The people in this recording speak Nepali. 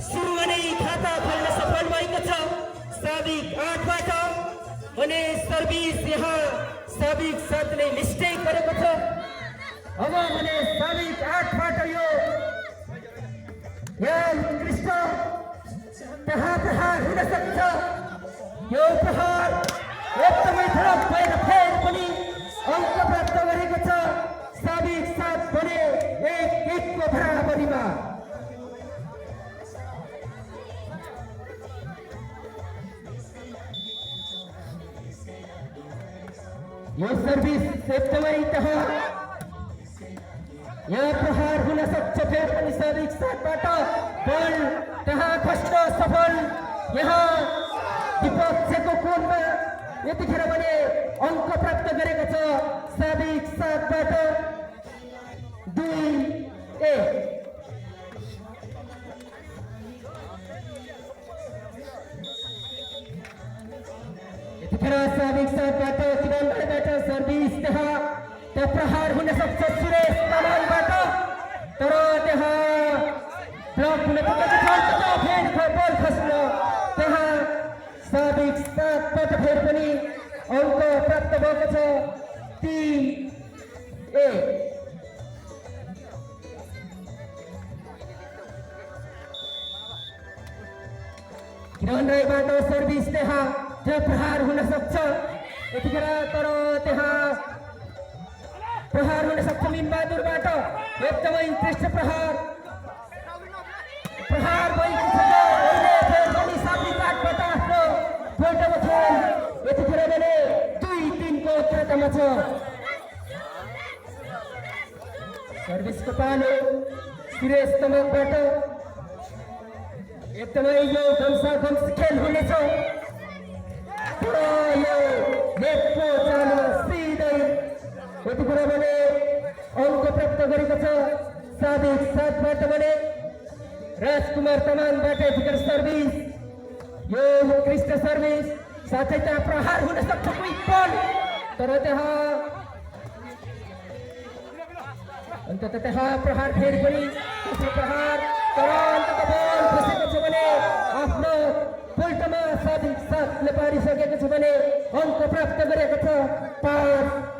सुरु हुने खाता खोल्न सफल भएको छ साबिक 8 बाट भने सर्भिस यहाँ साबिक 7 ले मिस्टेक गरेको छ। अब भने साबिक 8 बाट यो उत्कृष्ट प्रहार हुन सक्छ। यो प्रहार एकदमै झडप भएर फेरि पनि अङ्क प्राप्त गरेको छ साबिक 7 भने 1-1 को बराबरीमा। यो सर्भिस एकदमै यहाँ प्रहार हुन सक्छ फेरि पनि साबिक 7 बाट बल त्यहाँ खस्न सफल। यहाँ विपक्षको कोणमा यतिखेर भने अङ्क प्राप्त गरेको छ साबिक 7 बाट 2-1। यतिखेर साबिक 7 बाट किरणबाट सर्भिस त्यहाँ प्रहार हुन सक्छ सुरेश तामाङबाट तर त्यहाँ ब्लक हुन पुगेको छ। फेरि बल खस्न त्यहाँ साबिक 7 बाट फेरि पनि अङ्क प्राप्त भएको छ 3-1। किरण राईबाट सर्भिस त्यहाँ प्रहार हुन सक्छ यतिखेर तर त्यहाँ प्रहार हुन सक्छ मिनबहादुरबाट एकदमै उत्कृष्ट प्रहार भएको छ। फेरि पनि साबिक 8 बाट आफ्नो फोटोको खेल यतिखेर भने 2-3 को उत्तरतामा छ। सर्भिसको पालो सुरेश तामाङबाट एकदमै यो घम्स खेल हुनेछ। यो नेटको चालो सिधै यतिखेर भने अङ्क प्राप्त गरेको छ साबिक 7 बाट भने राजकुमार तामाङबाट यतिखेर सर्भिस यो उत्कृष्ट सर्भिस साथै त्यहाँ प्रहार हुन सक्छ क्विक बल तर त्यहाँ अन्ततः त्यहाँ प्रहार फेरि पनि प्रहार तर अन्ततः बल फसेको छ भने आफ्नो पोल्टमा साबिक 7 ले पारिसकेको छ भने अङ्क प्राप्त गरेको छ 5